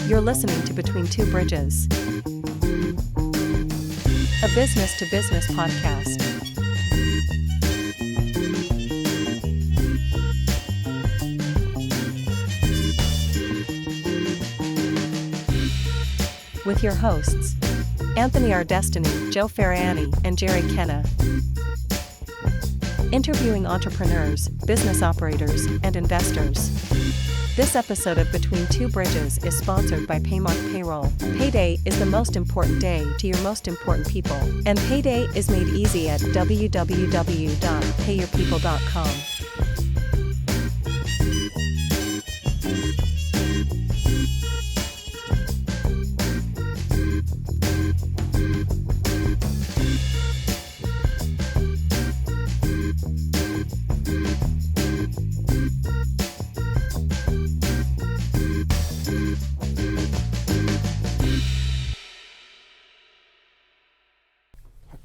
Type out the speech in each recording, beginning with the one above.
You're listening to Between Two Bridges, a business-to-business podcast. With your hosts, Anthony R. Destiny, Joe Ferrani, and Jerry Kenna. Interviewing entrepreneurs, business operators, and investors. This episode of Between Two Bridges is sponsored by Paymark Payroll. Payday is the most important day to your most important people, and payday is made easy at www.payyourpeople.com.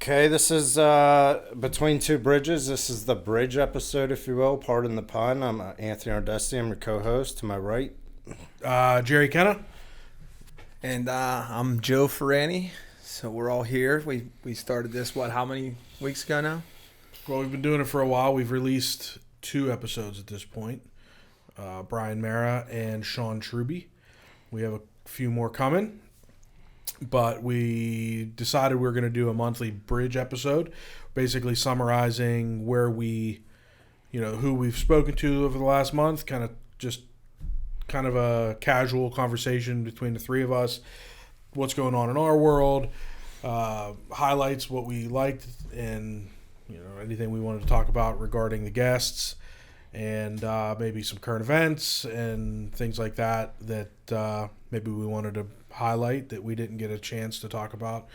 Okay, this is Between Two Bridges. This is the bridge episode, if you will. Pardon the pun. I'm Anthony Ardesti. I'm your co-host. To my right, Jerry Kenna. And I'm Joe Ferrani. So we're all here. We started this, how many weeks ago now? Well, we've been doing it for a while. We've released 2 episodes at this point. Brian Mara and Sean Truby. We have a few more coming. But we decided we were going to do a monthly bridge episode, basically summarizing where we, who we've spoken to over the last month, kind of a casual conversation between the three of us, what's going on in our world, highlights what we liked, and anything we wanted to talk about regarding the guests, and maybe some current events and things like that maybe we wanted to highlight that we didn't get a chance to talk about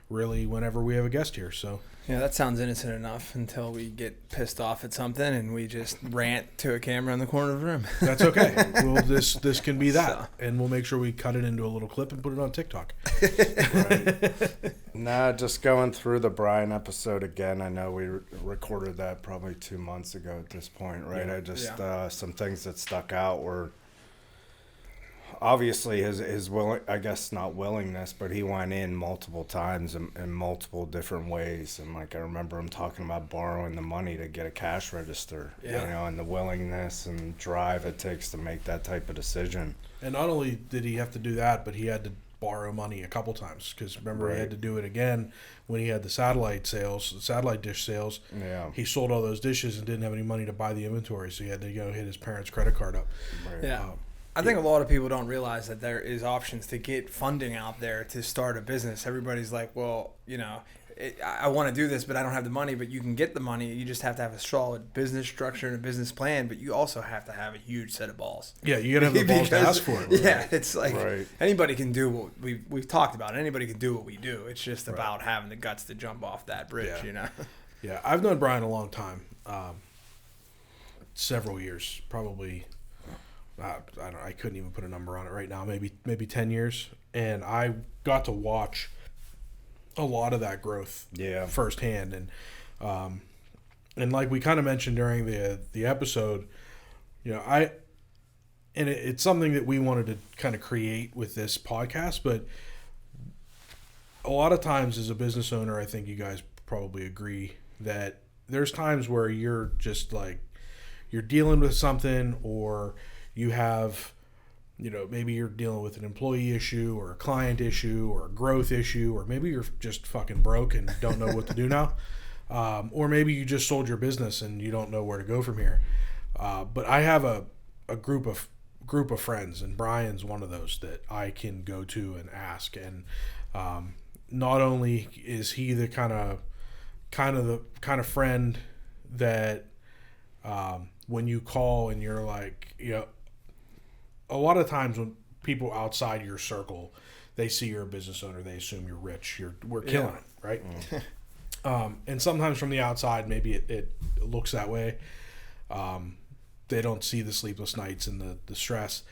really whenever we have a guest here. So yeah, that sounds innocent enough until we get pissed off at something and we just rant to a camera in the corner of the room. That's okay. Well, this can be that, and we'll make sure we cut it into a little clip and put it on TikTok. right. Nah, just going through the Brian episode again. I know we recorded that probably 2 months ago at this point, right? Yeah. Some things that stuck out were obviously his I guess not willingness, but he went in multiple times in multiple different ways. And I remember him talking about borrowing the money to get a cash register, and the willingness and drive it takes to make that type of decision. And not only did he have to do that, but he had to borrow money a couple times, because remember, He had to do it again when he had the satellite dish sales. Yeah. He sold all those dishes and didn't have any money to buy the inventory, so he had to go hit his parents' credit card up. Right. Yeah. I think a lot of people don't realize that there is options to get funding out there to start a business. Everybody's like, well, I want to do this, but I don't have the money. But you can get the money. You just have to have a solid business structure and a business plan. But you also have to have a huge set of balls. Yeah, you got to have the balls to ask for it. Right? Yeah, it's like anybody can do what we've talked about. Anybody can do what we do. It's just about having the guts to jump off that bridge, Yeah, I've known Brian a long time, several years, probably. I couldn't even put a number on it right now. Maybe 10 years, and I got to watch a lot of that growth firsthand. And like we kind of mentioned during the episode, it's something that we wanted to kind of create with this podcast. But a lot of times as a business owner, I think you guys probably agree that there's times where you're just like you're dealing with something, or you have, maybe you're dealing with an employee issue or a client issue or a growth issue, or maybe you're just fucking broke and don't know what to do now. Or maybe you just sold your business and you don't know where to go from here. But I have a group of friends, and Brian's one of those that I can go to and ask. And not only is he the kind of friend that when you call and you're like, a lot of times when people outside your circle, they see you're a business owner, they assume you're rich, we're killing it, right? And sometimes from the outside, maybe it looks that way. They don't see the sleepless nights and the stress.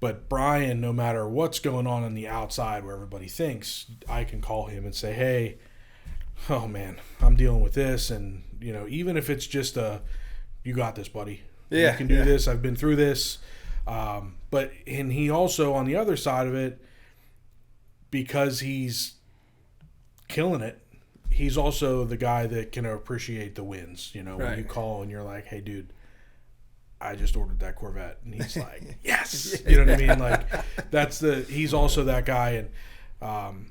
But Brian, no matter what's going on the outside where everybody thinks, I can call him and say, hey, oh man, I'm dealing with this. And, even if it's just you got this, buddy. You can do this. I've been through this. And he also, on the other side of it, because he's killing it, he's also the guy that can appreciate the wins. You know, when you call and you're like, hey, dude, I just ordered that Corvette. And he's like, yes. You know what I mean? Like, he's also that guy. And,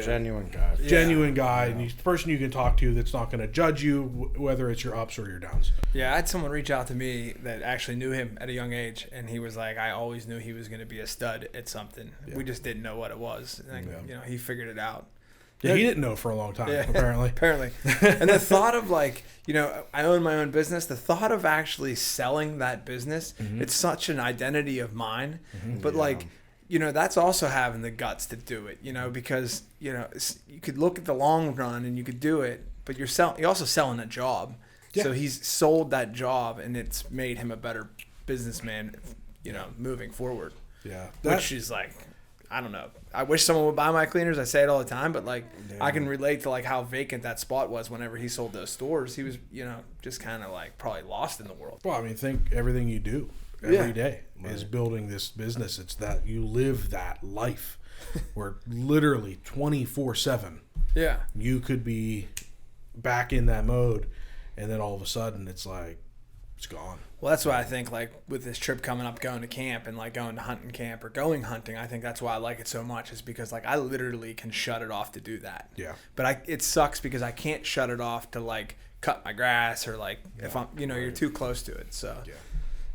genuine guy. Genuine guy. And he's the person you can talk to that's not going to judge you, whether it's your ups or your downs. Yeah, I had someone reach out to me that actually knew him at a young age, and he was like, I always knew he was going to be a stud at something. Yeah. We just didn't know what it was. And, you know, he figured it out. Yeah, he didn't know for a long time, apparently. Apparently. And the thought of, like, you know, I own my own business. The thought of actually selling that business, it's such an identity of mine. But, like, you know, that's also having the guts to do it, you know, because, you know, you could look at the long run and you could do it, but you're also selling a job. Yeah. So he's sold that job, and it's made him a better businessman, you know, moving forward. Yeah. Which is like, I don't know. I wish someone would buy my cleaners. I say it all the time, but like I can relate to like how vacant that spot was whenever he sold those stores. He was, you know, just kind of like probably lost in the world. Well, I mean, think everything you do every day is building this business. It's that you live that life where literally 24/7. Yeah. You could be back in that mode, and then all of a sudden it's like it's gone. Well, that's why I think, like, with this trip coming up, going to camp and, like, going to hunting camp or going hunting, I think that's why I like it so much, is because, like, I literally can shut it off to do that. Yeah. But it sucks because I can't shut it off to, like, cut my grass or, like, if I'm, you know, you're too close to it. So,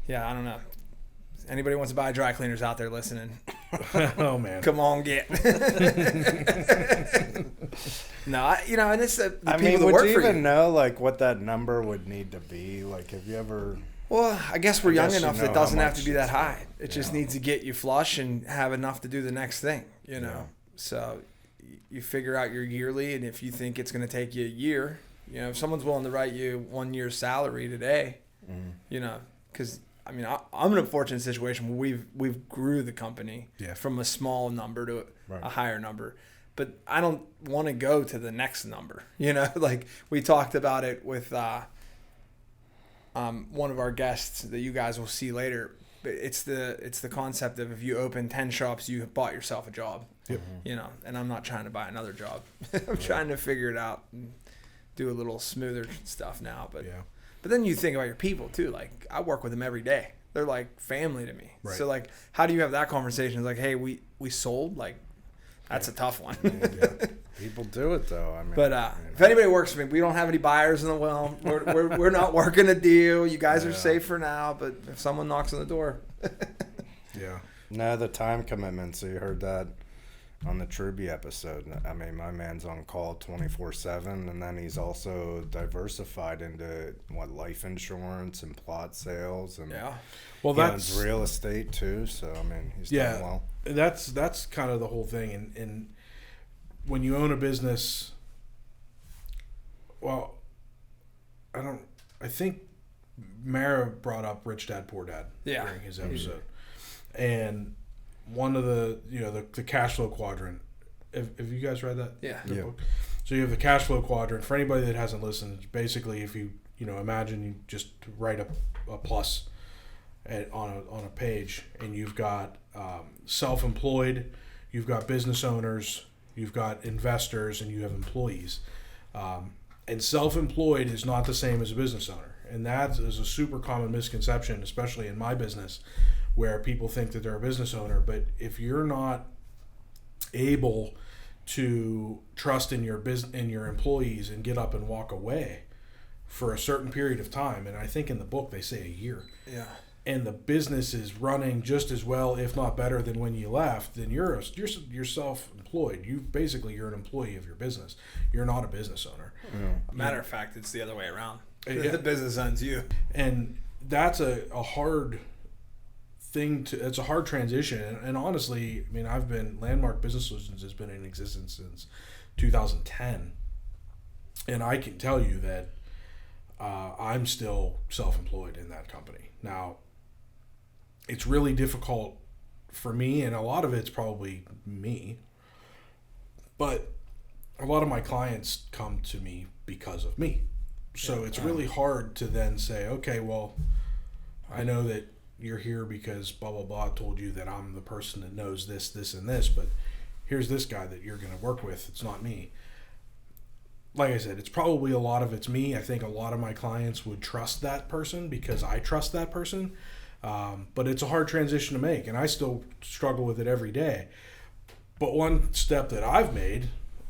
yeah, I don't know. Anybody wants to buy dry cleaners out there listening? Oh, man. Come on, get. No, you know, and it's the people mean, that would work you for even know, like, what that number would need to be? Like, have you ever... Well, I guess we're young enough that it doesn't have to be that it's high. It just needs to get you flush and have enough to do the next thing, you know. Yeah. So you figure out your yearly, and if you think it's going to take you a year, you know, if someone's willing to write you 1 year's salary today, you know, because, I mean, I'm in a fortunate situation where we've grew the company from a small number to a higher number. But I don't want to go to the next number, you know. Like we talked about it with one of our guests that you guys will see later. It's the concept of if you open 10 shops, you bought yourself a job, you know. And I'm not trying to buy another job. I'm trying to figure it out and do a little smoother stuff now. But then you think about your people too. Like I work with them every day. They're like family to me. Right. So like, how do you have that conversation? It's like, hey, we sold, like. That's a tough one. People do it though. I mean, but if anybody works for me, we don't have any buyers in the well. We're not working a deal. You guys are safe for now. But if someone knocks on the door, No, the time commitment. So you heard that on the Truby episode. I mean, my man's on call 24/7, and then he's also diversified into life insurance and plot sales, and well, that's real estate too. So I mean, he's doing well. That's kind of the whole thing, and when you own a business, well, I think Mara brought up Rich Dad Poor Dad during his episode, and one of the the cash flow quadrant. Have you guys read that? Yeah. Book? So you have the cash flow quadrant. For anybody that hasn't listened, basically, if you imagine you just write a plus on a page, and you've got self-employed, you've got business owners, you've got investors, and you have employees. And self-employed is not the same as a business owner, and that is a super common misconception, especially in my business, where people think that they're a business owner. But if you're not able to trust in your employees and get up and walk away for a certain period of time, and I think in the book they say a year. Yeah. And the business is running just as well, if not better, than when you left, then you're self-employed. You're an employee of your business. You're not a business owner. Yeah. Matter of fact, it's the other way around. The business owns you. And that's a hard thing it's a hard transition. And honestly, I mean, Landmark Business Solutions has been in existence since 2010. And I can tell you that I'm still self-employed in that company. Now, it's really difficult for me, and a lot of it's probably me, but a lot of my clients come to me because of me. So it's really hard to then say, okay, well, I know that you're here because blah, blah, blah told you that I'm the person that knows this, this, and this, but here's this guy that you're going to work with. It's not me. Like I said, it's probably a lot of it's me. I think a lot of my clients would trust that person because I trust that person. But it's a hard transition to make, and I still struggle with it every day. But one step that I've made,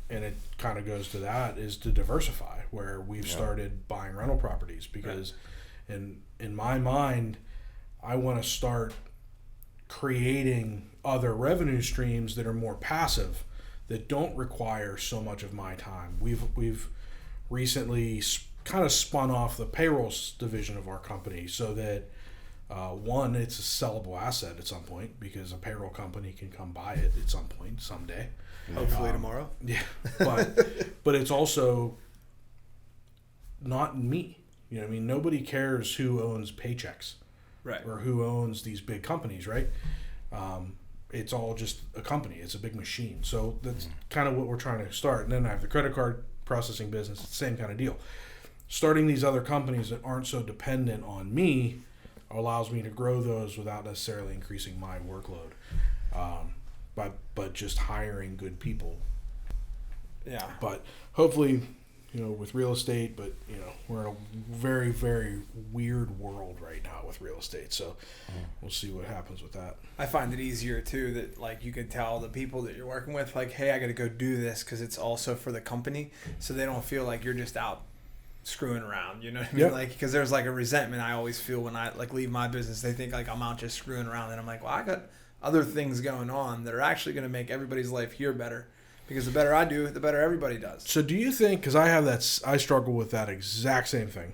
and it kind of goes to that, is to diversify, where we've started buying rental properties because in my mind, I want to start creating other revenue streams that are more passive, that don't require so much of my time. We've recently kind of spun off the payroll division of our company so that one, it's a sellable asset at some point because a payroll company can come buy it at some point someday. Hopefully tomorrow. Yeah, but it's also not me. You know what I mean? Nobody cares who owns Paychex, right, or who owns these big companies, right? It's all just a company. It's a big machine. So that's kind of what we're trying to start. And then I have the credit card processing business. It's the same kind of deal. Starting these other companies that aren't so dependent on me allows me to grow those without necessarily increasing my workload, but just hiring good people. Yeah. But hopefully, with real estate, but we're in a very, very weird world right now with real estate. So we'll see what happens with that. I find it easier too that like you can tell the people that you're working with, like, hey, I got to go do this because it's also for the company, so they don't feel like you're just out screwing around. You know what I mean? Yep. Like, because there's like a resentment I always feel when I like leave my business. They think like I'm out just screwing around, and I'm like, well, I got other things going on that are actually going to make everybody's life here better. Because the better I do, the better everybody does. So do you think, because I struggle with that exact same thing,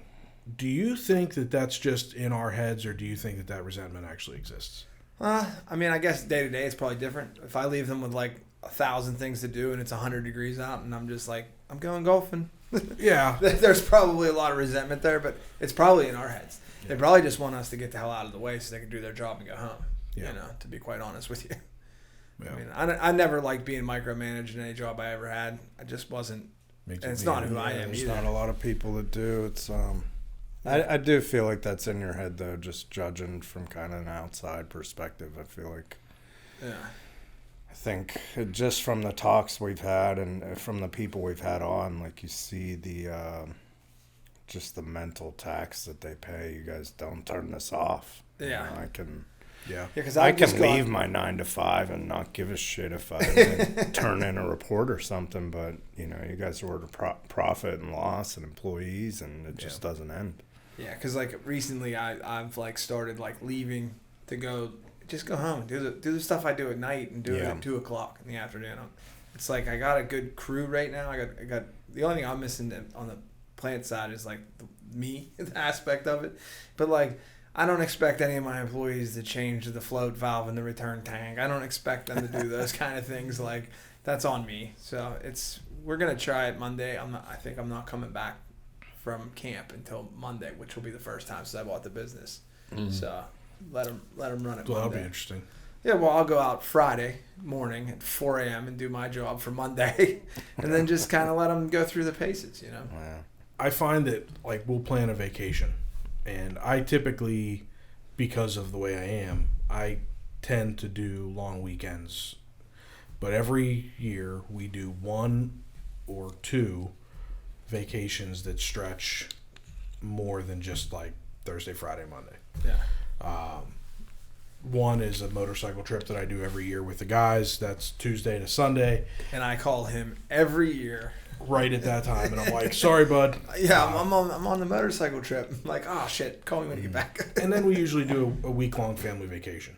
do you think that that's just in our heads, or do you think that resentment actually exists? I mean, I guess day to day it's probably different. If I leave them with like 1,000 things to do and it's 100 degrees out and I'm just like, I'm going golfing. Yeah. There's probably a lot of resentment there, but it's probably in our heads. Yeah. They probably just want us to get the hell out of the way so they can do their job and go home, to be quite honest with you. Yeah. I mean, I never liked being micromanaged in any job I ever had. I just wasn't. And it's not who I am There's either. not a lot of people that do. It's I do feel like that's in your head though, just judging from kind of an outside perspective. I feel like. Yeah. I think just from the talks we've had and from the people we've had on, like you see the just the mental tax that they pay. You guys don't turn this off. Yeah. I can. Yeah, because I can leave my 9 to 5 and not give a shit if I turn in a report or something. But you guys order profit and loss and employees, and it just doesn't end. Yeah, because like recently, I've like started like leaving to go home, do the stuff I do at night and do it at 2:00 in the afternoon. It's like I got a good crew right now. I got the only thing I'm missing on the plant side is like the aspect of it, but like. I don't expect any of my employees to change the float valve in the return tank. I don't expect them to do those kind of things. Like, that's on me. So we're gonna try it Monday. I think I'm not coming back from camp until Monday, which will be the first time since I bought the business. Mm-hmm. So let them run it Monday. That'll be interesting. Yeah, well, I'll go out Friday morning at 4 a.m. and do my job for Monday, and then just kind of let them go through the paces. Yeah. I find that like we'll plan a vacation. And I typically, because of the way I am, I tend to do long weekends. But every year we do 1 or 2 vacations that stretch more than just like Thursday, Friday, Monday. Yeah. One is a motorcycle trip that I do every year with the guys. That's Tuesday to Sunday. And I call him every year. Right at that time, and I'm like, sorry, bud. Yeah, I'm on the motorcycle trip. I'm like, oh shit, call me when you get back. And then we usually do a week-long family vacation.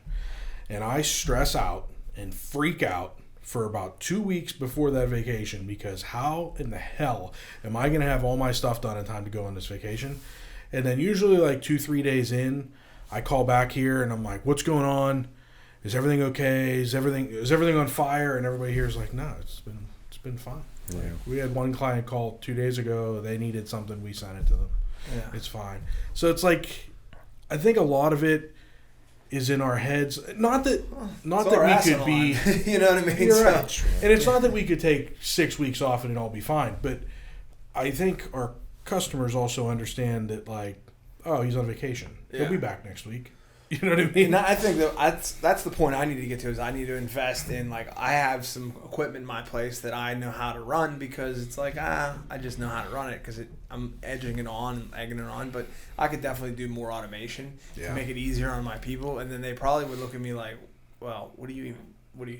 And I stress out and freak out for about 2 weeks before that vacation because how in the hell am I going to have all my stuff done in time to go on this vacation? And then usually like 2-3 days in, I call back here and I'm like, what's going on? Is everything okay? Is everything on fire? And everybody here is like, no, it's been fine. Yeah. We had one client call 2 days ago. They needed something. We sent it to them. Yeah. It's fine. So it's like, I think a lot of it is in our heads. Not that we could be, you know what I mean? You're right. And it's not that we could take 6 weeks off and it'd all be fine. But I think our customers also understand that like, oh, he's on vacation. He'll be back next week. You know what I mean? And I think that's the point I need to get to is I need to invest in, like, I have some equipment in my place that I know how to run because it's like, I just know how to run it because I'm egging it on. But I could definitely do more automation to make it easier on my people. And then they probably would look at me like, well, what are you here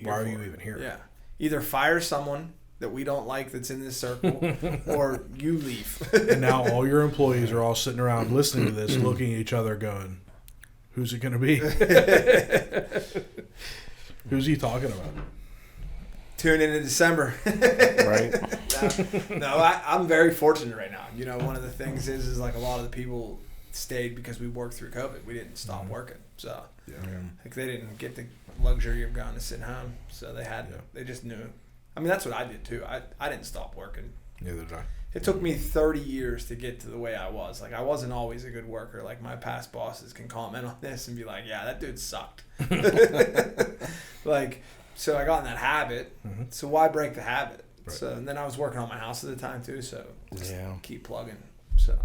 Why are for? you even here? Yeah. Either fire someone that we don't like that's in this circle or you leave. And now all your employees are all sitting around listening to this, looking at each other going, who's it going to be? Who's he talking about? Tune in December. Right. I'm very fortunate right now. You know, one of the things is like a lot of the people stayed because we worked through COVID. We didn't stop working. So like they didn't get the luxury of going to sit home. So they just knew. I mean, that's what I did too. I didn't stop working. Neither did I. It took me 30 years to get to the way I was. Like, I wasn't always a good worker. Like, my past bosses can comment on this and be like, yeah, that dude sucked. Like, so I got in that habit. Mm-hmm. So why break the habit? Right. So, and then I was working on my house at the time too. So keep plugging. So,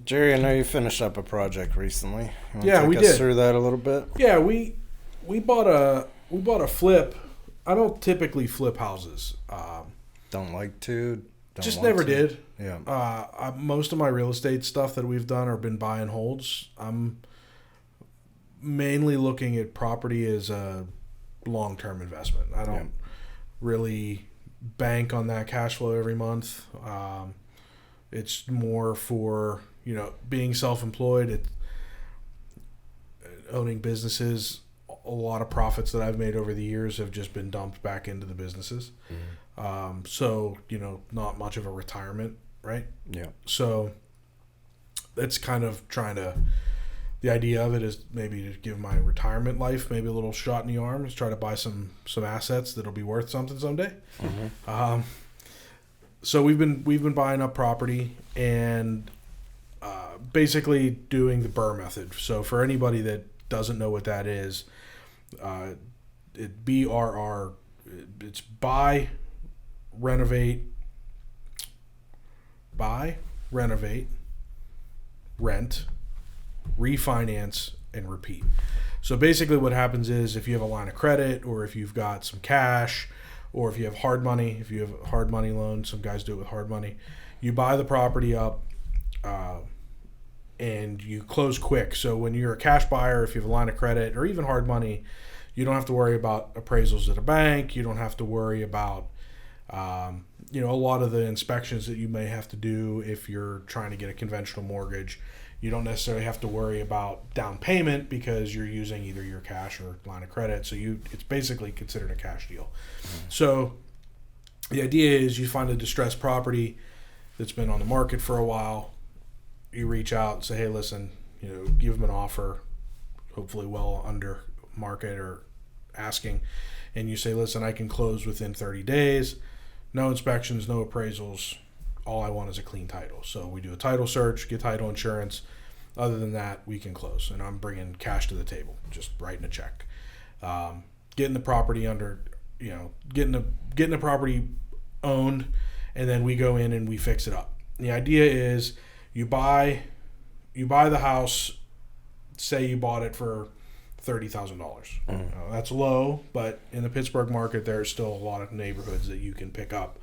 Jerry, I know you finished up a project recently. You Yeah, we take us did. through that a little bit? Yeah, we bought a flip. I don't typically flip houses. Don't like to. Just never did. Yeah. Most of my real estate stuff that we've done have been buy and holds. I'm mainly looking at property as a long-term investment. I don't really bank on that cash flow every month. It's more for, being self-employed, owning businesses. A lot of profits that I've made over the years have just been dumped back into the businesses. Mm-hmm. So, not much of a retirement, right? Yeah. So that's kind of the idea of it is maybe to give my retirement life maybe a little shot in the arm, is try to buy some assets that'll be worth something someday. Mm-hmm. So we've been buying up property and basically doing the BRRRR method. So for anybody that doesn't know what that is, BRR, it's buy, renovate, rent, refinance, and repeat. So basically what happens is if you have a line of credit or if you've got some cash or if you have hard money, if you have a hard money loan, some guys do it with hard money, you buy the property up and you close quick. So when you're a cash buyer, if you have a line of credit or even hard money, you don't have to worry about appraisals at a bank. You don't have to worry about, a lot of the inspections that you may have to do if you're trying to get a conventional mortgage. You don't necessarily have to worry about down payment because you're using either your cash or line of credit. So it's basically considered a cash deal. Mm-hmm. So the idea is you find a distressed property that's been on the market for a while. You reach out and say, hey, listen, give them an offer, hopefully well under market or asking, and you say, listen, I can close within 30 days, no inspections, no appraisals, all I want is a clean title. So we do a title search, get title insurance. Other than that, we can close, and I'm bringing cash to the table, just writing a check, getting the property getting the property owned, and then we go in and we fix it up. The idea is you buy the house, say you bought it for $30,000. Mm-hmm. That's low, but in the Pittsburgh market, there's still a lot of neighborhoods that you can pick up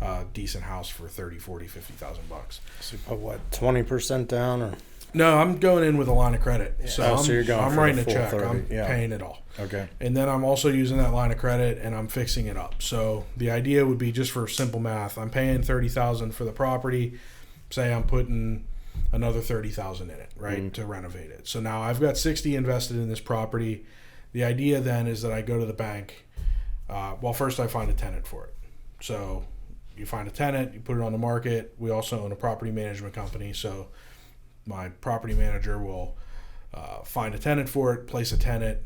a decent house for $30,000, $40,000, $50,000. So you put what, 20% down or? No, I'm going in with a line of credit. Yeah. So you're going I'm for writing the a full check. 30. I'm Yeah. paying it all. Okay. And then I'm also using that line of credit and I'm fixing it up. So the idea would be, just for simple math, I'm paying $30,000 for the property. Say I'm putting another $30,000 in it, right, mm-hmm. to renovate it. So now I've got $60,000 invested in this property. The idea then is that I go to the bank. First I find a tenant for it. So you find a tenant, you put it on the market. We also own a property management company, so my property manager will find a tenant for it, place a tenant,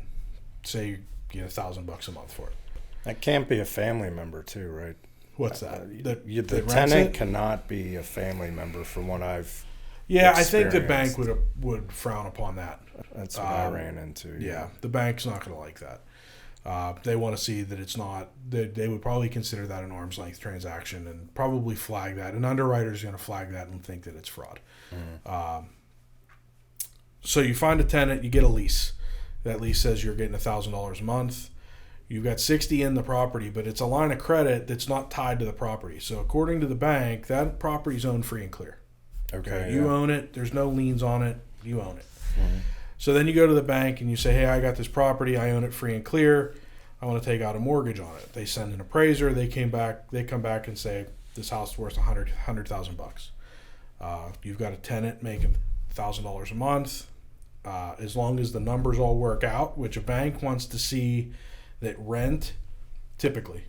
say you get $1,000 a month for it. That can't be a family member too, right? What's that? The tenant cannot be a family member, from what I've I think the bank would frown upon that. That's what I ran into. Yeah, the bank's not going to like that. They want to see that it's not. They would probably consider that an arm's length transaction and probably flag that. An underwriter is going to flag that and think that it's fraud. Mm. So you find a tenant, you get a lease. That lease says you're getting $1,000 a month. You've got 60 in the property, but it's a line of credit that's not tied to the property. So according to the bank, that property's owned free and clear. Okay. You own it. There's no liens on it. You own it. Mm-hmm. So then you go to the bank and you say, hey, I got this property. I own it free and clear. I want to take out a mortgage on it. They send an appraiser. They come back and say, this house is worth $100,000. You've got a tenant making $1,000 a month. As long as the numbers all work out, which a bank wants to see that rent, typically,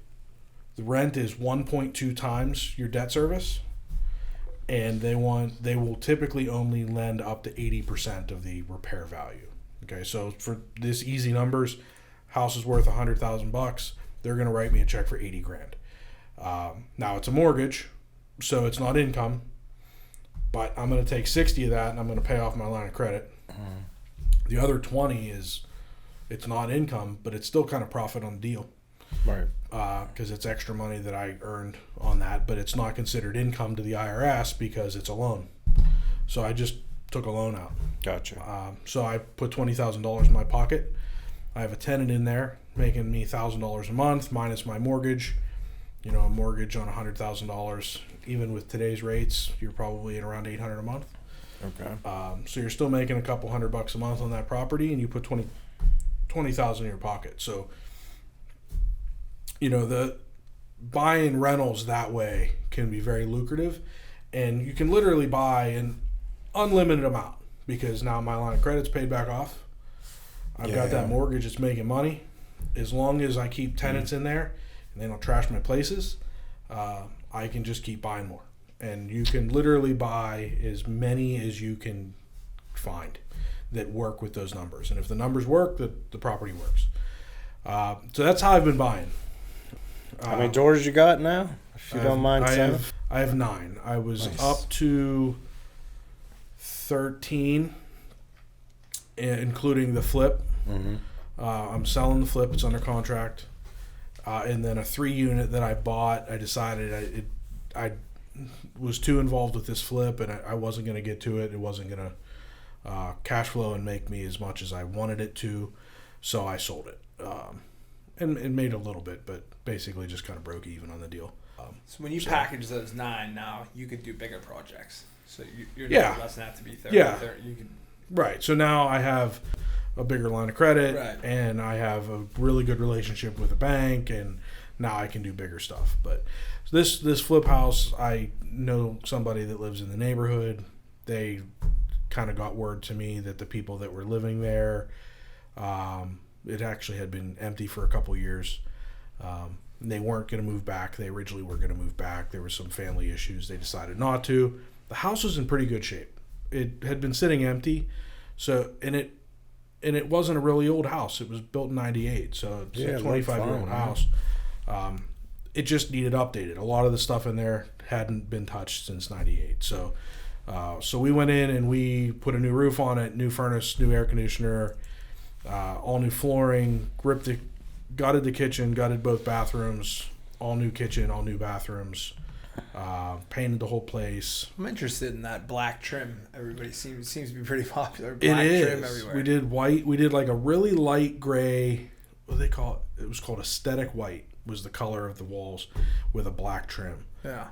the rent is 1.2 times your debt service, and they will typically only lend up to 80% of the repair value. Okay, so for this easy numbers, house is worth $100,000. They're going to write me a check for $80,000. Now it's a mortgage, so it's not income, but I'm going to take 60 of that and I'm going to pay off my line of credit. The other 20 it's not income, but it's still kind of profit on the deal. Right. Because it's extra money that I earned on that, but it's not considered income to the IRS because it's a loan. So I just took a loan out. Gotcha. So I put $20,000 in my pocket. I have a tenant in there making me $1,000 a month minus my mortgage. A mortgage on $100,000, even with today's rates, you're probably at around $800 a month. Okay. So you're still making a couple $100 a month on that property, and you put $20,000 in your pocket. So, the buying rentals that way can be very lucrative, and you can literally buy an unlimited amount because now my line of credit's paid back off. I've got that mortgage that's making money. As long as I keep tenants in there and they don't trash my places, I can just keep buying more. And you can literally buy as many as you can find that work with those numbers. And if the numbers work, the property works. So that's how I've been buying. How many doors you got now? If you don't mind saying. I have 9. I was up to 13, including the flip. Mm-hmm. I'm selling the flip. It's under contract. And then a 3 unit that I bought, I decided I was too involved with this flip, and I wasn't going to get to it. It wasn't going to cash flow and make me as much as I wanted it to, so I sold it. And made a little bit, but basically just kind of broke even on the deal. So when you package those 9 now, you could do bigger projects. So you're not less than that to be 30. Yeah. 30. You can. Right. So now I have a bigger line of credit, Right. and I have a really good relationship with a bank, and now I can do bigger stuff. But this flip house, I know somebody that lives in the neighborhood. They kind of got word to me that the people that were living there, it actually had been empty for a couple years. They weren't going to move back. They originally were going to move back. There were some family issues. They decided not to. The house was in pretty good shape. It had been sitting empty, so and it wasn't a really old house. It was built in '98, so it's a 25-year-old house. It just needed updated. A lot of the stuff in there hadn't been touched since '98. So we went in and we put a new roof on it, new furnace, new air conditioner, all new flooring, gutted the kitchen, gutted both bathrooms, all new kitchen, all new bathrooms, painted the whole place. I'm interested in that black trim. Everybody seems to be pretty popular. Black trim everywhere. We did white. We did like a really light gray. What do they call it? It was called aesthetic white. Was the color of the walls with a black trim. Yeah.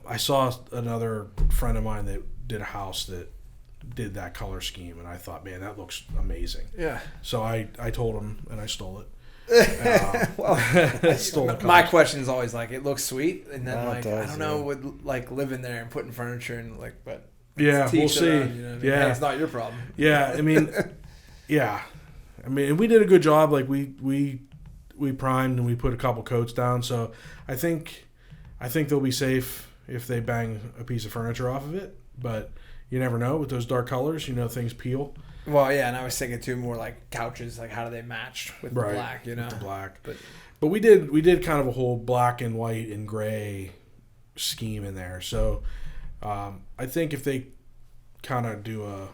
I saw another friend of mine that did a house that did that color scheme, and I thought, man, that looks amazing. Yeah. So I told him, and I stole it. My question is always like, it looks sweet, and then it does, I don't know, would like living there and putting furniture and but yeah, we'll see. You know what I mean? Yeah, hey, it's not your problem. Yeah, I mean, we did a good job. Like we primed and we put a couple coats down, so I think they'll be safe if they bang a piece of furniture off of it. But you never know with those dark colors. Things peel. Well, yeah, and I was thinking too more like couches, like how do they match with the black? With the black. But we did kind of a whole black and white and gray scheme in there. So I think if they kind of do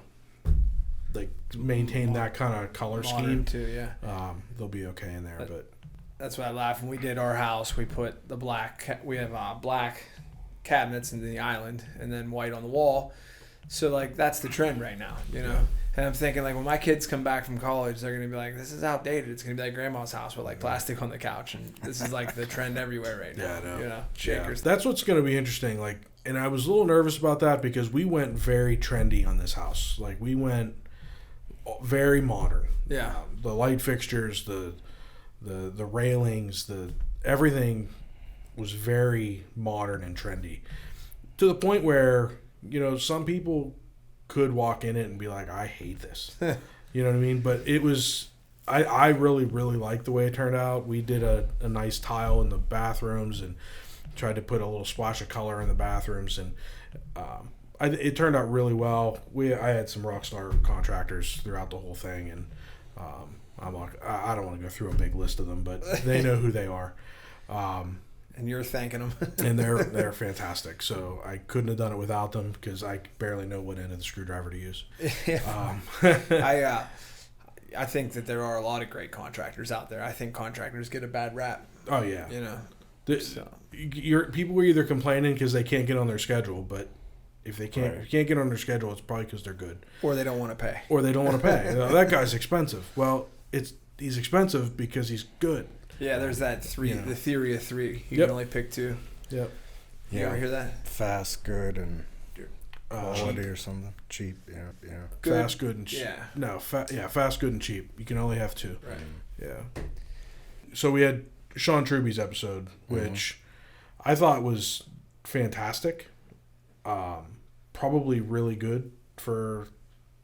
maintain that kind of color scheme too, yeah, they'll be okay in there. But that's why I laugh. When we did our house, we put the black. We have black cabinets in the island, and then white on the wall. So like that's the trend right now, you know. And I'm thinking like when my kids come back from college, they're gonna be like, this is outdated. It's gonna be like grandma's house with like plastic on the couch, and this is like the trend everywhere right now. Yeah, I know. You know, shakers. Yeah. That's what's going to be interesting. Like, and I was a little nervous about that because we went very trendy on this house. Like, we went very modern. Yeah. The light fixtures, the railings, everything was very modern and trendy, to the point where, you know, some people could walk in it and be like, I hate this. You know what I mean? But it was, I really, really liked the way it turned out. We did a nice tile in the bathrooms and tried to put a little splash of color in the bathrooms, and it turned out really well. I had some rock star contractors throughout the whole thing, and I don't want to go through a big list of them, but they know who they are. And you're thanking them. And they're fantastic. So I couldn't have done it without them because I barely know what end of the screwdriver to use. I think that there are a lot of great contractors out there. I think contractors get a bad rap. Oh yeah. You know. People are either complaining because they can't get on their schedule, but if they can't, if you can't get on their schedule, it's probably because they're good. Or they don't want to pay. You know, that guy's expensive. Well, he's expensive because he's good. Yeah, there's that three, You know. the theory of three. You can only pick two. Yep. You ever hear that? Fast, good, and quality cheap. or something. Cheap, yeah. Good. Fast, good, and cheap. Yeah. No, fast, good, and cheap. You can only have two. Right. Yeah. So we had Sean Truby's episode, which I thought was fantastic. Probably really good for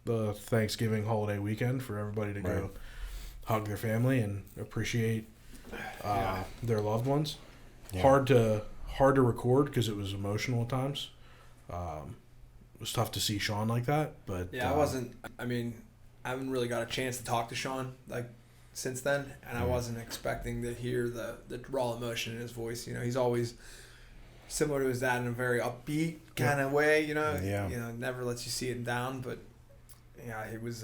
the Thanksgiving holiday weekend for everybody to go hug their family and appreciate their loved ones. Yeah. Hard to record because it was emotional at times. It was tough to see Sean like that, but I wasn't. I mean, I haven't really got a chance to talk to Sean since then, and I wasn't expecting to hear the raw emotion in his voice. You know, he's always similar to his dad in a very upbeat kind of way. You know, you know, never lets you see it down. But yeah, it was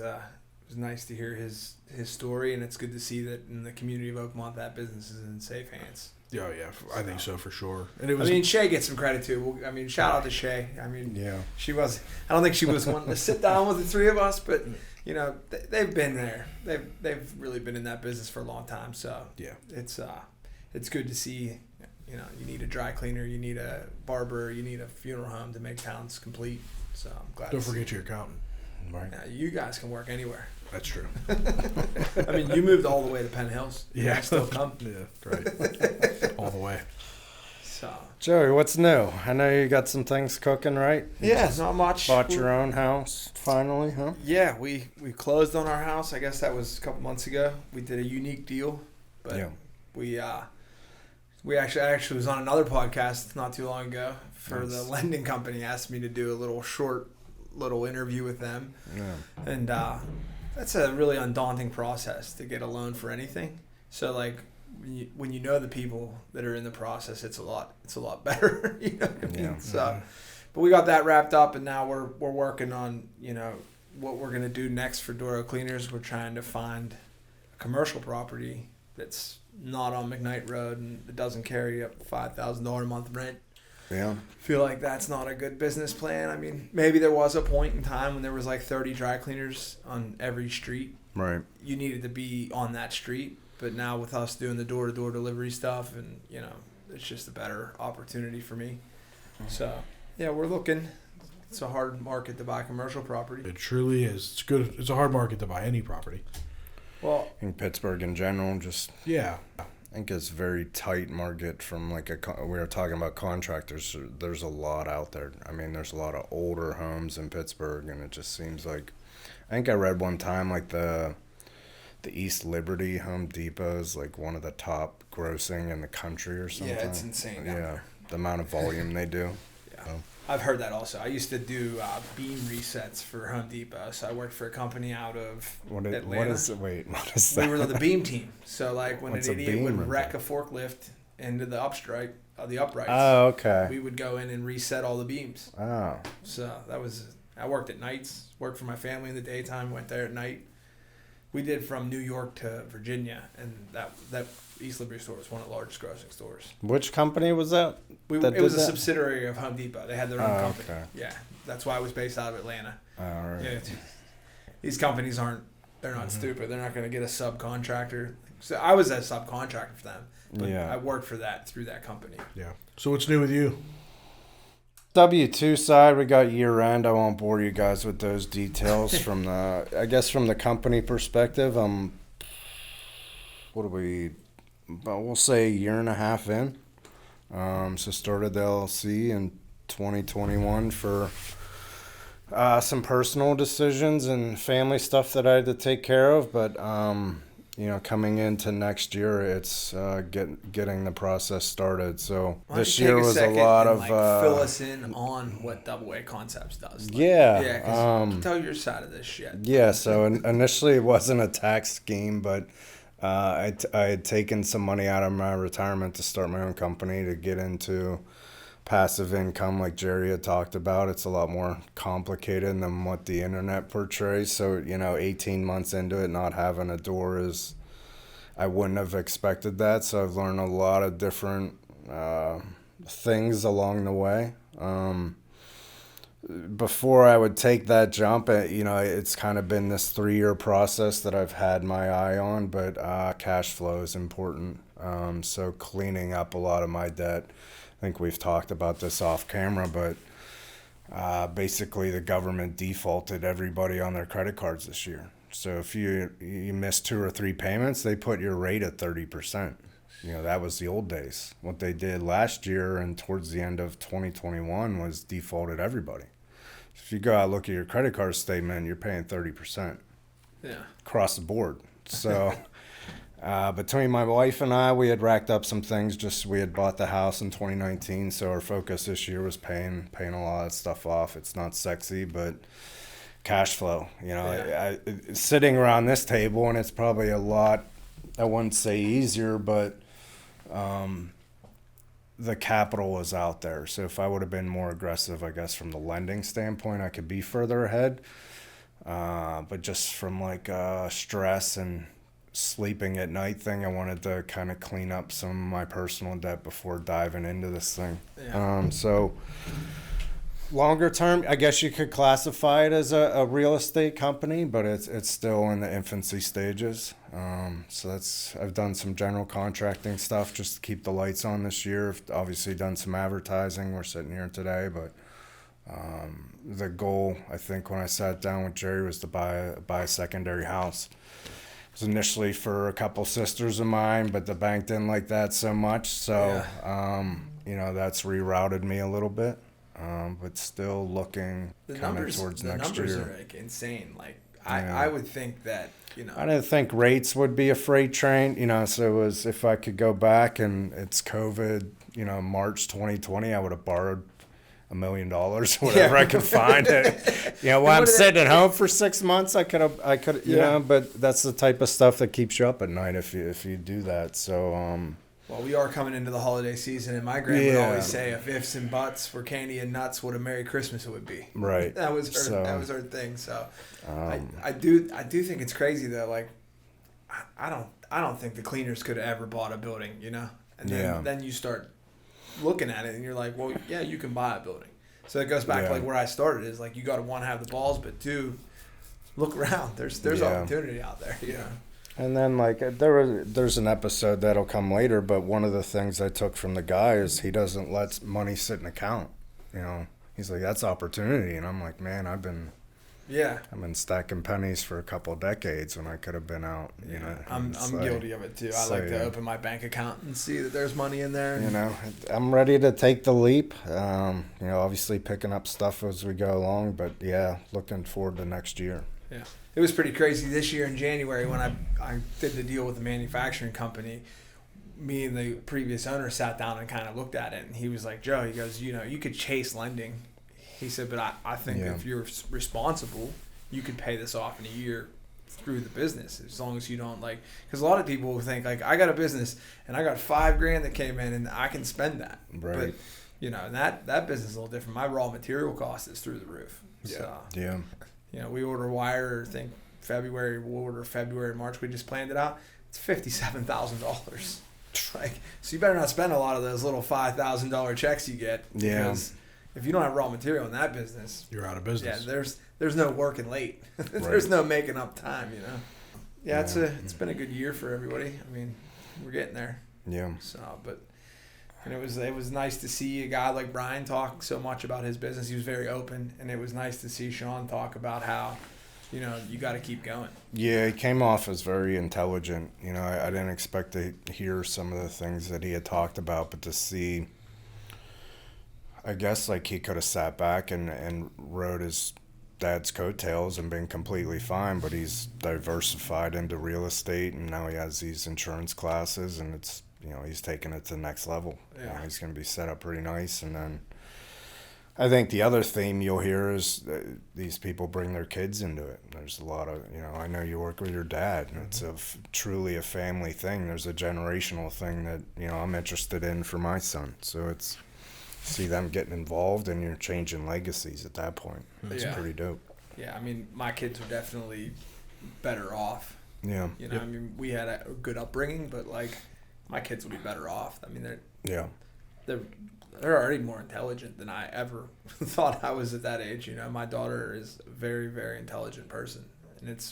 nice to hear his story, and it's good to see that in the community of Oakmont that business is in safe hands. Oh yeah, I think so for sure. And it was. I mean, Shay gets some credit too. I mean, shout out to Shay. I mean, she was. I don't think she was wanting to sit down with the three of us, but you know, they've been there. They've really been in that business for a long time. So yeah, it's good to see. You know, you need a dry cleaner, you need a barber, you need a funeral home to make towns complete. So I'm glad. Don't forget your accountant. Right. Now, you guys can work anywhere. That's true. I mean, you moved all the way to Penn Hills. You Yeah, guys still come. Yeah, right. All the way. So Joey, what's new? I know you got some things cooking, right? yeah, not much. Bought your own house finally, huh? Yeah, we closed on our house. I guess that was a couple months ago. We did a unique deal, but we actually was on another podcast not too long ago for the lending company. Asked me to do a little interview with them, and that's a really undaunting process to get a loan for anything. So like when you know the people that are in the process, it's a lot better. You know what I mean? So, but we got that wrapped up, and now we're working on what we're gonna do next for Doro Cleaners. We're trying to find a commercial property that's not on McKnight Road and it doesn't carry up $5,000 a month rent. Yeah. Feel like that's not a good business plan. I mean, maybe there was a point in time when there was like 30 dry cleaners on every street. Right. You needed to be on that street, but now with us doing the door-to-door delivery stuff, and it's just a better opportunity for me. So yeah, we're looking. It's a hard market to buy commercial property. It truly is. It's good. It's a hard market to buy any property. Well, In Pittsburgh in general, just Yeah. I think it's a very tight market from we were talking about contractors. There's a lot out there. I mean, there's a lot of older homes in Pittsburgh, and it just seems like, I think I read one time like the East Liberty Home Depot is like one of the top grossing in the country or something. yeah, it's insane. Yeah, the amount of volume they do. Yeah. So. I've heard that also. I used to do beam resets for Home Depot. So I worked for a company out of Atlanta. What is that? We were the beam team. So like when What's an a idiot would beam? wreck a forklift into the the uprights, Oh, okay. we would go in and reset all the beams. We did from New York to Virginia, and that East Liberty store was one of the largest grossing stores. Which company was that? It was a subsidiary of Home Depot. They had their own company. Okay. Yeah, that's why I was based out of Atlanta. All right. Yeah, these companies they're not stupid. They're not going to get a subcontractor. So I was a subcontractor for them, but I worked through that company. Yeah. So what's new with you? W-2 side, we got year end. I won't bore you guys with those details from the company perspective. We'll say a year and a half in. So started the LLC in 2021 for some personal decisions and family stuff that I had to take care of. But, coming into next year, it's getting the process started. So this year was a lot of... fill us in on what Double A Concepts does. Yeah. Cause tell your side of this shit. Yeah, so initially it wasn't a tax scheme, but I had taken some money out of my retirement to start my own company to get into passive income like Jerry had talked about. It's a lot more complicated than what the internet portrays. So, 18 months into it, not having a door I wouldn't have expected that. So I've learned a lot of different things along the way. Before I would take that jump, it's kind of been this 3-year process that I've had my eye on, but cash flow is important. So cleaning up a lot of my debt. I think we've talked about this off camera, but basically the government defaulted everybody on their credit cards this year. So if you miss 2 or 3 payments, they put your rate at 30%. That was the old days. What they did last year and towards the end of 2021 was defaulted everybody. If you go out and look at your credit card statement, you're paying 30%. Yeah. Across the board. So between my wife and I, we had racked up some things. We had bought the house in 2019, so our focus this year was paying a lot of stuff off. It's not sexy, but cash flow. I sitting around this table, and it's probably a lot, I wouldn't say easier, but the capital was out there. So if I would have been more aggressive, I guess, from the lending standpoint, I could be further ahead. But just from stress and sleeping at night thing, I wanted to kind of clean up some of my personal debt before diving into this thing. Yeah. So longer term, I guess you could classify it as a real estate company, but it's still in the infancy stages. So I've done some general contracting stuff just to keep the lights on this year. I've obviously done some advertising. We're sitting here today, but the goal, I think, when I sat down with Jerry was to buy a secondary house. It was initially for a couple sisters of mine, but the bank didn't like that so much. So, that's rerouted me a little bit. But still looking kind of towards next year. The numbers are insane. I would think that, I didn't think rates would be a freight train, so it was, if I could go back and it's COVID, March 2020, I would have borrowed $1 million, whatever I could find it. While I'm sitting at home for 6 months, I could, but that's the type of stuff that keeps you up at night if you do that. So, well, we are coming into the holiday season, and my grandma would always say, if ifs and buts were candy and nuts, what a Merry Christmas it would be. Right. That was her thing. So I do think it's crazy though. I don't think the cleaners could have ever bought a building, And then you start looking at it, and you're like, well, yeah, you can buy a building. So it goes back to where I started. Is you got to, 1, have the balls, but 2, look around. There's opportunity out there. And then there's an episode that'll come later, but one of the things I took from the guy is he doesn't let money sit in account. He's like, that's opportunity, and I'm like, man, I've been stacking pennies for a couple of decades when I could have been out. I'm guilty of it too. I like to open my bank account and see that there's money in there. I'm ready to take the leap. Obviously picking up stuff as we go along, but looking forward to next year. Yeah. It was pretty crazy this year in January when I did the deal with the manufacturing company. Me and the previous owner sat down and kind of looked at it, and he was like, Joe, he goes, you could chase lending. He said, but I think if you're responsible, you could pay this off in a year through the business, as long as you don't because a lot of people think I got a business and I got $5,000 that came in and I can spend that. Right. But, and that business is a little different. My raw material cost is through the roof. Yeah. So, we order wire, I think February, March, we just planned it out. It's $57,000. Like, so you better not spend a lot of those little $5,000 checks you get. Because if you don't have raw material in that business, you're out of business. Yeah, there's no working late. There's no making up time, you know. Yeah, it's been a good year for everybody. I mean, we're getting there. Yeah. So, and it was nice to see a guy like Brian talk so much about his business. He was very open, and it was nice to see Sean talk about how, you know, you got to keep going. Yeah, he came off as very intelligent. You know, I didn't expect to hear some of the things that he had talked about, but to see, I guess, like, he could have sat back and rode his dad's coattails and been completely fine, but he's diversified into real estate, and now he has these insurance classes, and it's, you know, he's taking it to the next level. Yeah. You know, he's going to be set up pretty nice. And then I think the other theme you'll hear is these people bring their kids into it. There's a lot of, you know, I know you work with your dad, and it's truly a family thing. There's a generational thing that, you know, I'm interested in for my son. So it's see them getting involved, and you're changing legacies at that point. It's pretty dope. Yeah, I mean, my kids are definitely better off. Yeah. You know, I mean, we had a good upbringing, but, like, my kids will be better off. I mean, they're already more intelligent than I ever thought I was at that age. You know, my daughter is a very, very intelligent person, and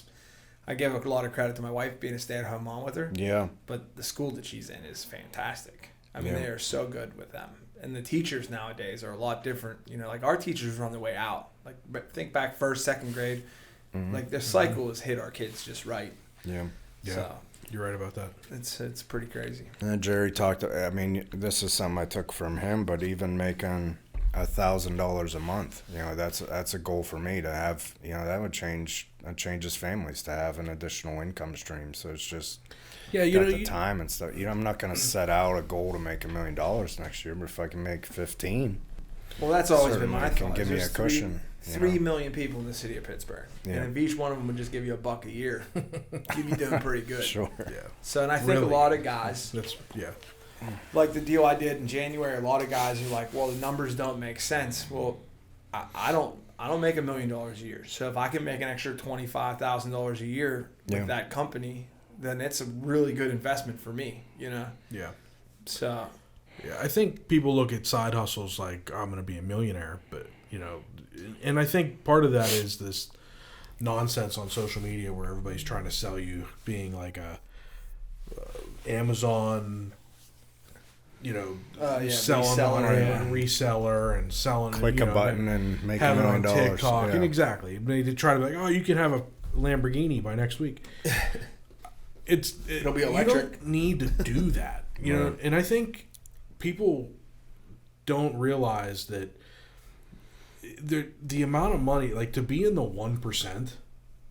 I give a lot of credit to my wife being a stay-at-home mom with her. Yeah. But the school that she's in is fantastic. I mean, they are so good with them, and the teachers nowadays are a lot different. You know, like, our teachers were on the way out. Like, think back first, second grade, like, their cycle has hit our kids just right. Yeah. Yeah. So, you're right about that. it's pretty crazy. And Jerry talked, I mean, this is something I took from him, but even making $1,000 a month, you know, that's a goal for me to have. You know, that changes families to have an additional income stream. So it's just the time and stuff. You know, I'm not going to set out a goal to make $1 million next year, but if I can make 15, well, that's always been my can thought. give me a cushion. 3 million people in the city of Pittsburgh, and if each one of them would just give you $1 a year, you'd be doing pretty good. Sure. Yeah. So, and I think a lot of guys, like the deal I did in January, a lot of guys are like, well, the numbers don't make sense. Well, I don't make $1 million a year. So if I can make an extra $25,000 a year with that company, then it's a really good investment for me, you know? Yeah. So. Yeah, I think people look at side hustles like, I'm going to be a millionaire, but, you know, and I think part of that is this nonsense on social media where everybody's trying to sell you being like a Amazon, you know, reseller and selling. Click a button and make $1 million. On TikTok, and exactly. They try to be like, oh, you can have a Lamborghini by next week. It'll be electric. You don't need to do that, you know. And I think people don't realize that the amount of money, like, to be in the 1%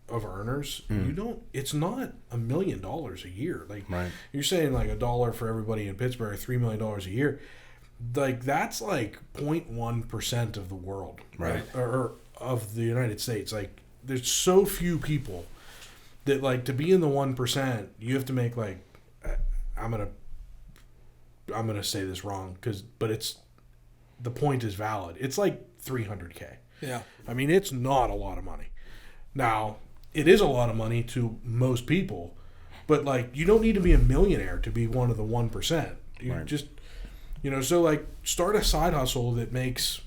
of earners, it's not $1 million a year. Like, you're saying like $1 for everybody in Pittsburgh, $3 million a year. Like, that's like 0.1% of the world, right? Or of the United States. Like, there's so few people that, like, to be in the 1%, you have to make, like, I'm gonna say this wrong, but it's, the point is valid. It's like $300K. Yeah. I mean, it's not a lot of money. Now, it is a lot of money to most people, but, like, you don't need to be a millionaire to be one of the 1%. You just, you know, so, like, start a side hustle that makes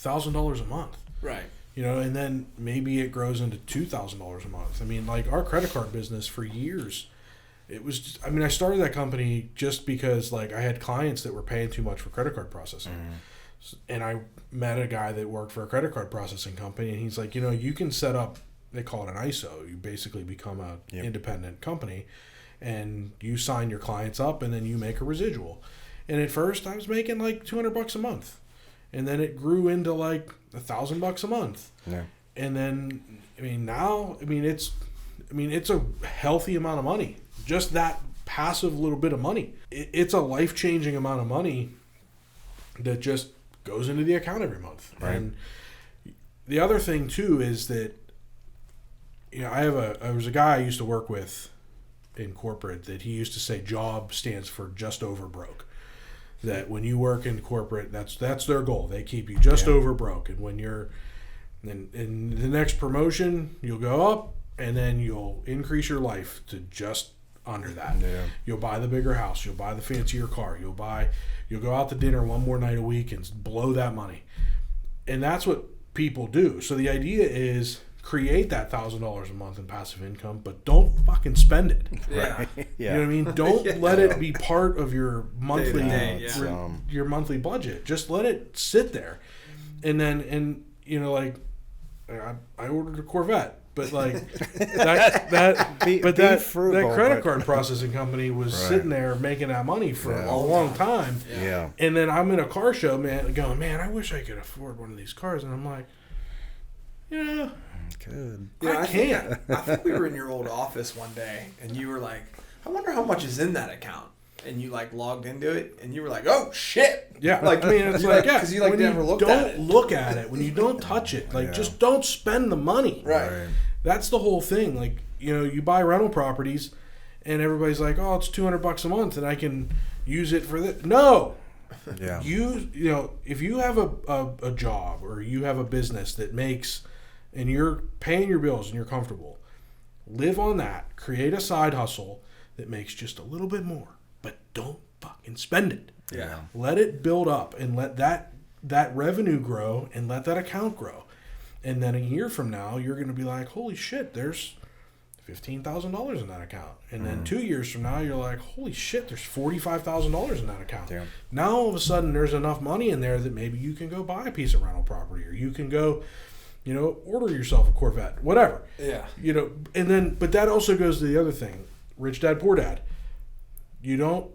$1,000 a month. Right. You know, and then maybe it grows into $2,000 a month. I mean, like, our credit card business for years, it was just, I mean, I started that company just because, like, I had clients that were paying too much for credit card processing. And I met a guy that worked for a credit card processing company, and he's like, you know, you can set up, they call it an ISO. You basically become a independent company, and you sign your clients up, and then you make a residual. And at first, I was making like $200 a month, and then it grew into like $1,000 a month. Yeah. And then, I mean, now, it's a healthy amount of money. Just that passive little bit of money. It's a life-changing amount of money that just goes into the account every month. Right. And the other thing too is that, you know, there was a guy I used to work with in corporate that he used to say job stands for just over broke. That when you work in corporate, that's their goal. They keep you just over broke, and when you're in the next promotion, you'll go up, and then you'll increase your life to just under that. Yeah. You'll buy the bigger house. You'll buy the fancier car. You'll go out to dinner one more night a week and blow that money. And that's what people do. So the idea is create that $1,000 a month in passive income, but don't fucking spend it. Yeah. Yeah. You know what I mean? Don't let it be part of your monthly Day-to-day, your monthly budget. Just let it sit there. And then like I ordered a Corvette. But like that credit card processing company was sitting there making that money for a long time. Yeah. And then I'm in a car show, man, going, man, I wish I could afford one of these cars. And I'm like, yeah, good. I can't. I think we were in your old office one day, and you were like, I wonder how much is in that account. And you like logged into it, and you were like, "Oh shit!" Yeah, like I mean, it's like because you like never looked at it. Don't look at it when you don't touch it. Like, just don't spend the money. Right. That's the whole thing. Like, you buy rental properties, and everybody's like, "Oh, it's $200 a month, and I can use it for this." No. Yeah. If you have a job or you have a business that makes, and you're paying your bills and you're comfortable, live on that. Create a side hustle that makes just a little bit more. But don't fucking spend it. Yeah. Let it build up and let that revenue grow and let that account grow. And then a year from now, you're going to be like, holy shit, there's $15,000 in that account. And then 2 years from now, you're like, holy shit, there's $45,000 in that account. Yeah. Now, all of a sudden, there's enough money in there that maybe you can go buy a piece of rental property, or you can go, order yourself a Corvette, whatever. Yeah. But that also goes to the other thing, rich dad, poor dad. You don't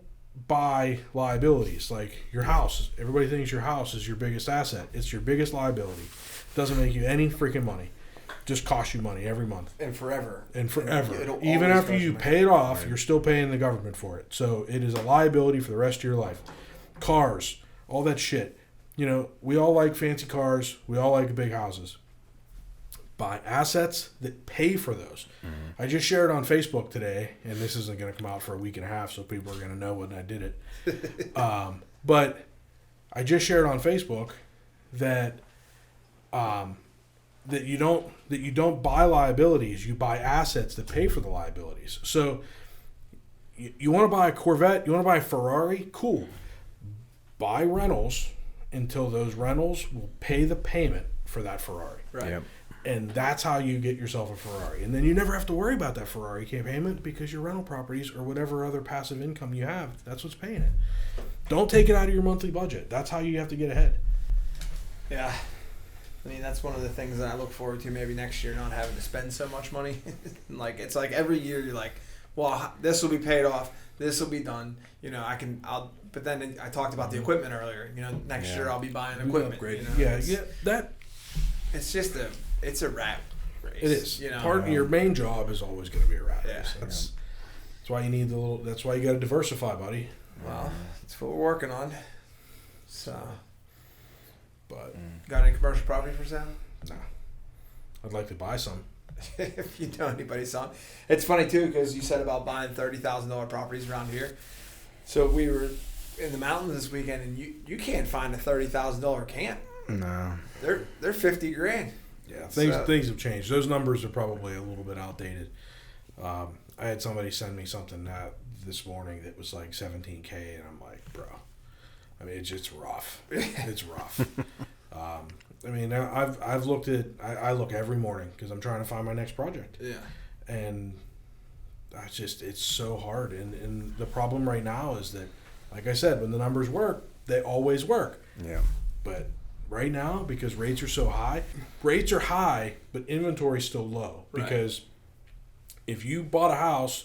buy liabilities like your house. Everybody thinks your house is your biggest asset. It's your biggest liability. Doesn't make you any freaking money. Just costs you money every month. And forever. Even after you pay it off, you're still paying the government for it. So it is a liability for the rest of your life. Cars, all that shit. We all like fancy cars. We all like big houses. Buy assets that pay for those. Mm-hmm. I just shared on Facebook today, and this isn't going to come out for a week and a half, so people are going to know when I did it. But I just shared on Facebook that that you don't buy liabilities, you buy assets that pay for the liabilities. So you want to buy a Corvette, you want to buy a Ferrari, cool. Buy rentals until those rentals will pay the payment for that Ferrari. Right. Yep. And that's how you get yourself a Ferrari. And then you never have to worry about that Ferrari payment because your rental properties or whatever other passive income you have, that's what's paying it. Don't take it out of your monthly budget. That's how you have to get ahead. Yeah. I mean, that's one of the things that I look forward to maybe next year, not having to spend so much money. It's like every year you're like, well, this will be paid off. This will be done. But then I talked about the equipment earlier. Next year I'll be buying equipment. It's just it's a rat race. It is. Part of your main job is always going to be a rat race. That's why you need that's why you got to diversify, buddy. Well, that's what we're working on. So, but got any commercial property for sale? Nah. I'd like to buy some. If you know anybody selling. It's funny too because you said about buying $30,000 properties around here. So we were in the mountains this weekend, and you can't find a $30,000 camp. No. They're $50,000. Yeah, things have changed. Those numbers are probably a little bit outdated. I had somebody send me something this morning that was like $17K, and I'm like, bro. I mean, it's rough. It's rough. I mean, I've looked at. I look every morning because I'm trying to find my next project. Yeah. And it's so hard. And the problem right now is that, like I said, when the numbers work, they always work. Yeah. But right now, because rates are so high, rates are high, but inventory's still low. Right. Because if you bought a house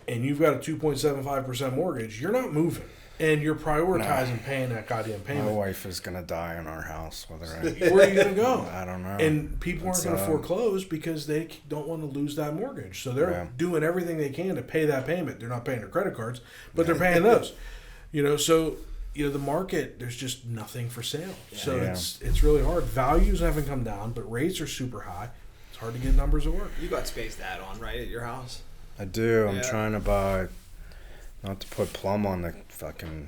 and you've got a 2.75% mortgage, you're not moving. And you're prioritizing paying that goddamn payment. My wife is going to die in our house. Where are you going to go? I don't know. And people aren't going to foreclose because they don't want to lose that mortgage. So they're doing everything they can to pay that payment. They're not paying their credit cards, but they're paying those. So the market, there's just nothing for sale. So it's really hard. Values haven't come down, but rates are super high. It's hard to get numbers to work. You got space to add on, right, at your house? I do. I'm trying to buy, not to put plum on the fucking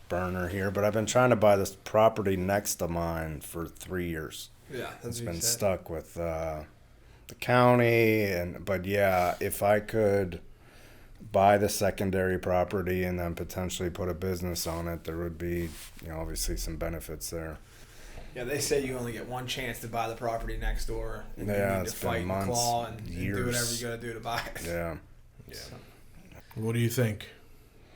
burner here, but I've been trying to buy this property next to mine for 3 years. Yeah, that's it's been stuck with the county, but yeah, if I could buy the secondary property and then potentially put a business on it, there would be, obviously some benefits there. Yeah, they say you only get one chance to buy the property next door. And Yeah, you need it's to fight been and months, claw and do years. whatever you got to do to buy it. Yeah. So. What do you think?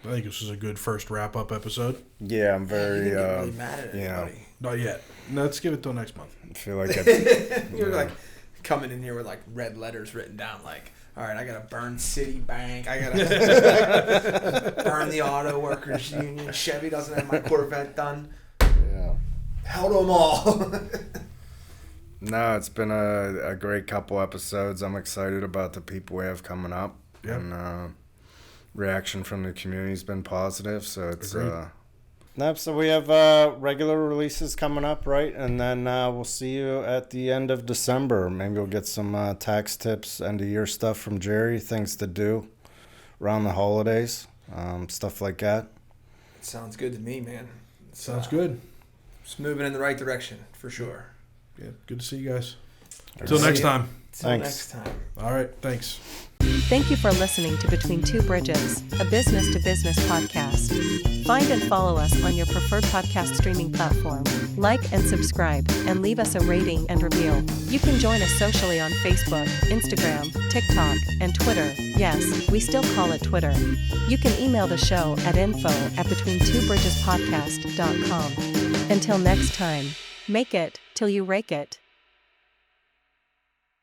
I think this is a good first wrap-up episode. Yeah, I'm You very, didn't get really mad at anybody. Not yet. Let's give it till next month. I feel like You're like coming in here with like red letters written down, like, all right, I gotta burn Citibank, I gotta burn the Auto Workers Union, Chevy doesn't have my Corvette done. yeah. Hell to them all. No, it's been a great couple episodes. I'm excited about the people we have coming up. Yep. And reaction from the community's been positive, so it's Agreed. so we have regular releases coming up, right? And then we'll see you at the end of December. Maybe we'll get some tax tips, end of year stuff from Jerry, things to do around the holidays, stuff like that. Sounds good to me, man. Sounds good. It's moving in the right direction, for sure. Yeah, good to see you guys. Good Till to next see you. time. Till Thanks. next time. All right, thanks. Thank you for listening to Between Two Bridges, a business-to-business podcast. Find and follow us on your preferred podcast streaming platform. Like and subscribe, and leave us a rating and review. You can join us socially on Facebook, Instagram, TikTok, and Twitter. Yes, we still call it Twitter. You can email the show at info@betweentwobridgespodcast.com. Until next time, make it till you rake it.